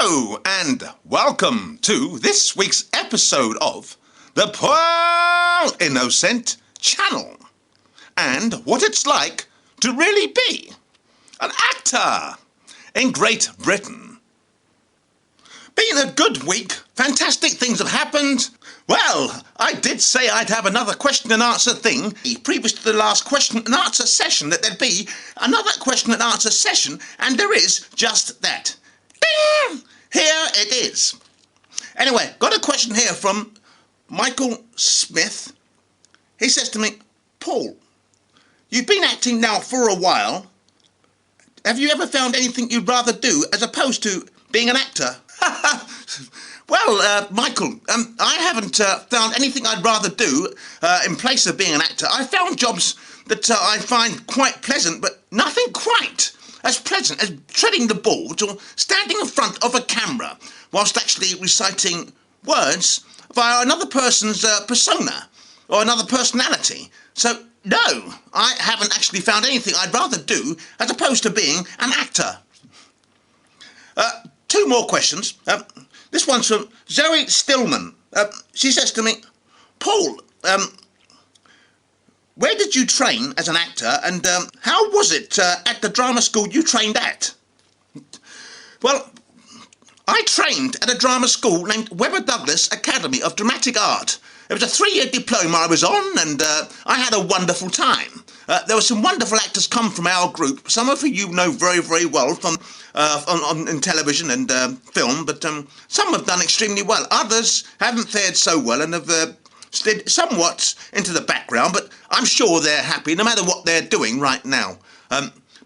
Hello and welcome to this week's episode of the Poor Innocent Channel and what it's like to really be an actor in Great Britain. Been a good week. Fantastic things have happened. Well, I did say I'd have another question and answer thing previous to the last question and answer session, that there'd be another question and answer session, and there is just that. Ding! Here it is. Anyway, got a question here from Michael Smith. He says to me, Paul, you've been acting now for a while. Have you ever found anything you'd rather do as opposed to being an actor? Well, Michael, I haven't found anything I'd rather do in place of being an actor. I found jobs that I find quite pleasant, but nothing quite as pleasant as treading the boards or standing in front of a camera whilst actually reciting words via another person's persona or another personality. So, no, I haven't actually found anything I'd rather do as opposed to being an actor. Two more questions. This one's from Zoe Stillman. She says to me, Paul, where did you train as an actor, and how was it at the drama school you trained at? Well, I trained at a drama school named Webber Douglas Academy of Dramatic Art. It was a 3-year diploma I was on, and I had a wonderful time. There were some wonderful actors come from our group, some of who you know very, very well from in television and film, but some have done extremely well. Others haven't fared so well and have slid somewhat into the background, but I'm sure they're happy no matter what they're doing right now.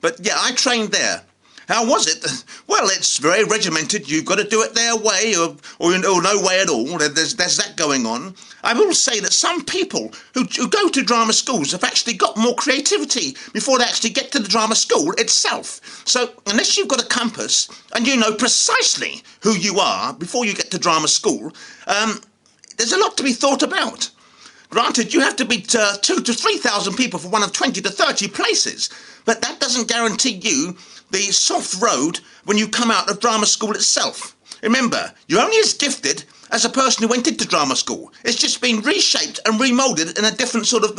But yeah, I trained there. How was it? Well, it's very regimented. You've got to do it their way or no way at all. There's that going on. I will say that some people who go to drama schools have actually got more creativity before they actually get to the drama school itself. So unless you've got a compass and you know precisely who you are before you get to drama school, there's a lot to be thought about. Granted, you have to beat 2,000 to 3,000 people for one of 20 to 30 places, but that doesn't guarantee you the soft road when you come out of drama school itself. Remember, you're only as gifted as a person who went into drama school. It's just been reshaped and remoulded in a different sort of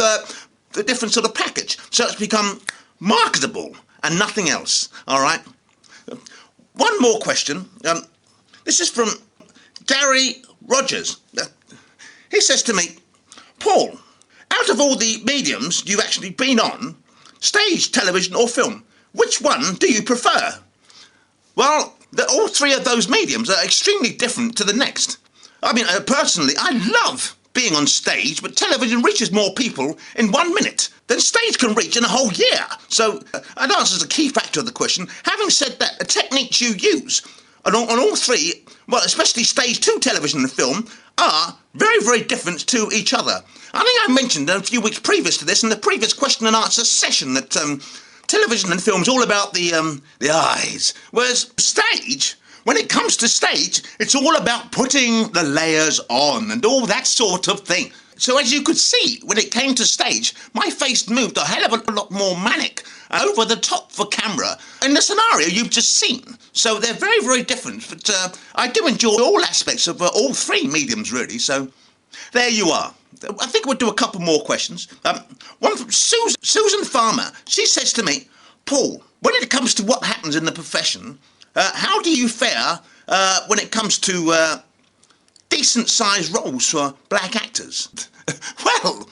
package, so it's become marketable and nothing else. All right. One more question. This is from Gary Rogers. He says to me, Paul, out of all the mediums you've actually been on, stage, television or film, which one do you prefer? Well, all three of those mediums are extremely different to the next. I mean, personally, I love being on stage, but television reaches more people in 1 minute than stage can reach in a whole year. So that answers a key factor of the question. Having said that, the techniques you use on all three, well, especially stage 2 television and film, are very, very different to each other. I think I mentioned a few weeks previous to this in the previous question and answer session that television and film's all about the eyes, whereas stage, when it comes to stage, it's all about putting the layers on and all that sort of thing. So as you could see, when it came to stage, my face moved a hell of a lot more manic, over the top for camera, in the scenario you've just seen. So they're very, very different, but I do enjoy all aspects of all three mediums, really, so there you are. I think we'll do a couple more questions. One from Susan Farmer. She says to me, Paul, when it comes to what happens in the profession, how do you fare when it comes to decent-sized roles for black actors? Well,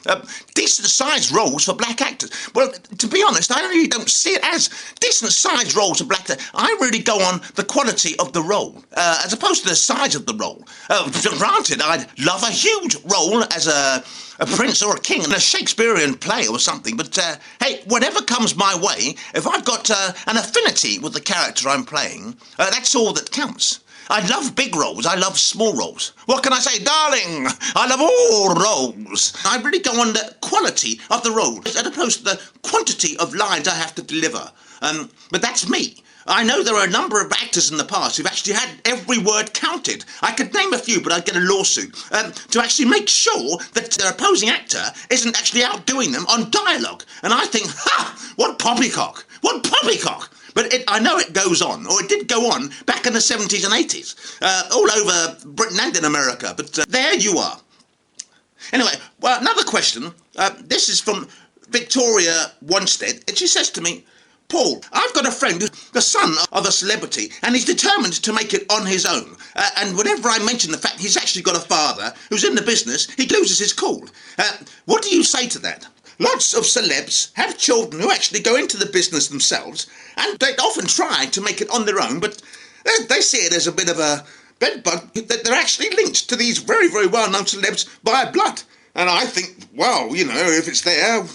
decent-sized roles for black actors. Well, to be honest, I really don't see it as decent-sized roles for black actors. I really go on the quality of the role, as opposed to the size of the role. Granted, I'd love a huge role as a prince or a king in a Shakespearean play or something, but hey, whatever comes my way, if I've got an affinity with the character I'm playing, that's all that counts. I love big roles, I love small roles. What can I say? Darling, I love all roles. I really go on the quality of the role, as opposed to the quantity of lines I have to deliver. But that's me. I know there are a number of actors in the past who've actually had every word counted. I could name a few, but I'd get a lawsuit, to actually make sure that their opposing actor isn't actually outdoing them on dialogue. And I think, ha! What poppycock! What poppycock! But I know it goes on, or it did go on back in the 70s and 80s, all over Britain and in America. But there you are. Anyway, well, another question. This is from Victoria Wanstead, and she says to me, Paul, I've got a friend who's the son of a celebrity, and he's determined to make it on his own. And whenever I mention the fact he's actually got a father who's in the business, he loses his cool. What do you say to that? Lots of celebs have children who actually go into the business themselves, and they often try to make it on their own, but they see it as a bit of a bedbug that they're actually linked to these very, very well-known celebs by blood. And I think, well, you know, if it's there,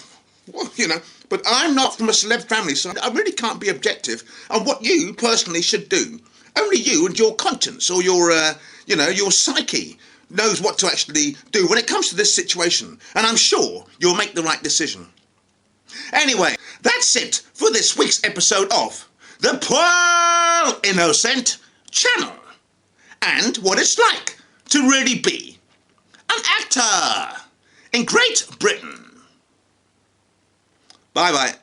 well, you know. But I'm not from a celeb family, so I really can't be objective on what you personally should do. Only you and your conscience or your, your psyche knows what to actually do when it comes to this situation. And I'm sure you'll make the right decision. Anyway, that's it for this week's episode of the Paul Innocent Channel. And what it's like to really be an actor in Great Britain. Bye-bye.